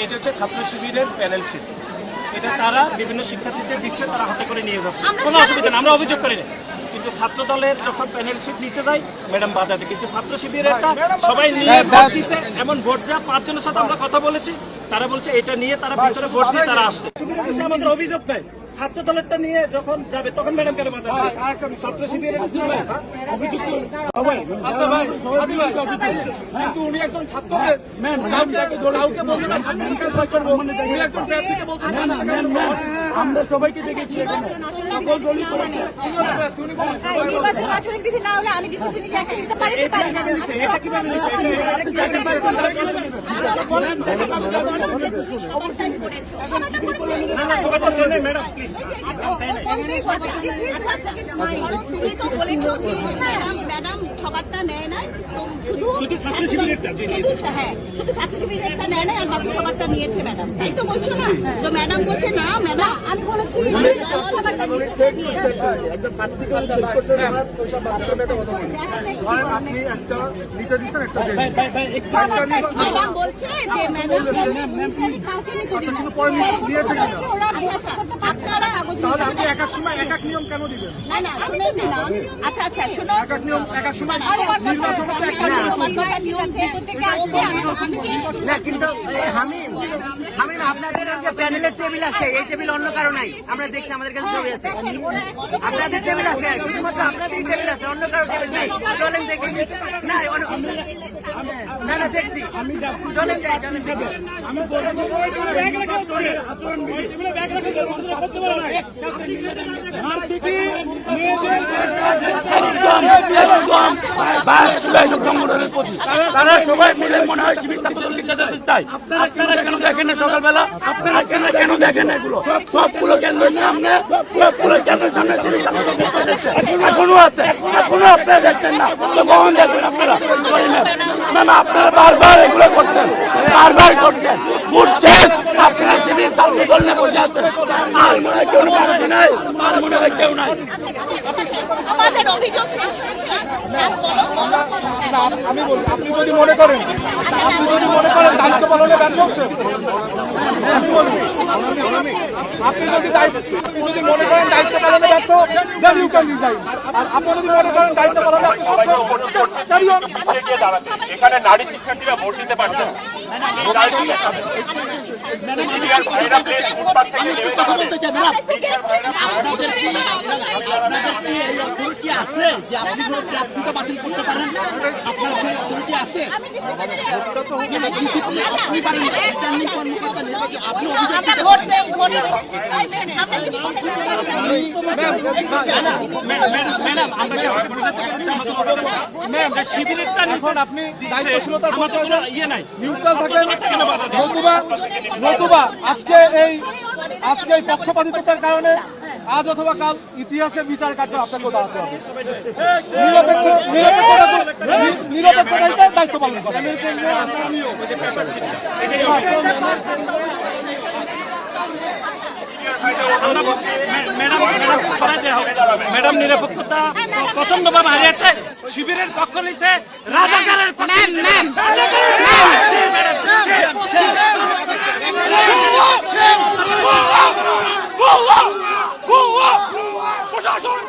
এটা হচ্ছে ছাত্র শিবিরের প্যানেল ছিল, এটা তারা বিভিন্ন শিক্ষার্থীদের দিচ্ছে, তারা হাতে করে নিয়ে যাচ্ছে, কোনো অসুবিধা নেই, আমরা অভিযোগ করি না। কিন্তু ছাত্র দলের যখন প্যানেল শিট নিতে যায় ম্যাডাম বাধা দেয়। কিন্তু ছাত্র শিবিরেরটা সবাই নিয়ে ভোট দিচ্ছে, এমন ভোট দেওয়া 5 জনের সাথে আমরা কথা বলেছি, তারা বলছে এটা নিয়ে তারা ভিতরে ভোট দিয়ে তারা আসছে। শিবিরের বিষয়ে আমাদের অভিযোগ নাই, ছাত্র দলেরটা নিয়ে যখন যাবে তখন ম্যাডাম কেন বাধা দেয়? ছাত্র শিবিরের অভিযোগ আচ্ছা ভাই কিন্তু উনি একজন ছাত্র, কাউকে বলতে না উনি একজন প্রার্থীকে বলছেন আমরা সবাইকে দেখেছি এখানে সকল দলই করেছে। নির্বাচন আচরণ বিধি না হলে আমি ডিসিপ্লিনারি অ্যাকশন নিতে পারি না। এটা কিভাবে ম্যাডাম প্লিজ ম্যাডাম সবারটা নেয় নাই, শুধু ছাত্র শিবিরেরটা হ্যাঁ শুধু ছাত্র শিবিরেরটা নেয় নাই আর বাকি সবারটা নিয়েছে ম্যাডাম, তাই তো বলছো না? তো ম্যাডাম বলছে না ম্যাডাম আমি বলেছি আপনি একটা নিতে দিচ্ছেন একটা ম্যাডাম বলছে যে ম্যাডাম কাউকে নিতে দিন আপনারা তাহলে আপনি এক এক সময় এক এক নিয়ম কেন দিবেন? না না শুনেন না। আচ্ছা আচ্ছা শোনো, এক এক নিয়ম এক এক সময় নির্বাচন তো একটা না, কিন্তু আমি আপনাদের যে প্যানেলের টেবিল আছে, এই টেবিল অন্য কারো নাই, আমরা দেখছি আমাদের কাছে ছবি আছে, আপনাদের টেবিল আছে, শুধুমাত্র আপনাদের টেবিল আছে, অন্য কারো টেবিল নেই। চলেন দেখি না না না দেখছি চলেন যাই চলেন যাই আমি তারা সবাই মিলে মনে হয় শিবির ছাত্রদল লিখতে চাই। আপনারা কেন দেখেন না সকালবেলা? আপনারা কেন দেখেন না এগুলো? সবগুলো কেন্দ্রের সামনে শিবির ছাত্রদল এখনো আছে, এখনো আপনারা দেখছেন না, তো কখন দেখবেন আপনারা? না আপনারা বারবার এগুলো করছেন, বারবার করছেন, বুঝছেন আপনারা শিবির ছাত্রদল নিয়ে বসে আছেন। আর মনে হয় কেউ নাই, আর মনে হয় কেউ নাই। আমাদের অভিযোগ শেষ হয়েছে। আমি বলি, আপনি যদি মনে করেন দায়িত্ব পালনে ব্যর্থ হচ্ছে, আমি বলি আপনি যদি মনে করেন দায়িত্ব পালনে ব্যর্থ, দেন ইউ ক্যান রিজাইন। আর আপনি যদি মনে করেন দায়িত্ব পালনে আপনি সক্ষম, ক্যারি অন। এখানে নারী শিক্ষার্থীরা ভোট দিতে পারছেন। আছে যে আপনি কোনো প্রার্থীকে বাতিল করতে পারেন? আপনার সেই অথরিটি আছে? আপনি পারেন রিটার্নিং কর্মকর্তা নির্বাচন, আপনি শিবিরেরটা নিখন আপনি দায়িত্বশীলতার ইয়ে নাই, নিউট্রাল থাকেন, নতুবা আজকে এই পক্ষপাতিত্বের কারণে আজ অথবা কাল ইতিহাসের বিচার কাটবে আপনাকেও দাঁড়াতে হবে। নিরপেক্ষতায় দায়িত্ব পালন করেন। ম্যাডাম নিরপেক্ষতা প্রচন্ড ভাবে হারিয়েছে, শিবিরের পক্ষ নিচ্ছে রাজাকারের প্রশাসন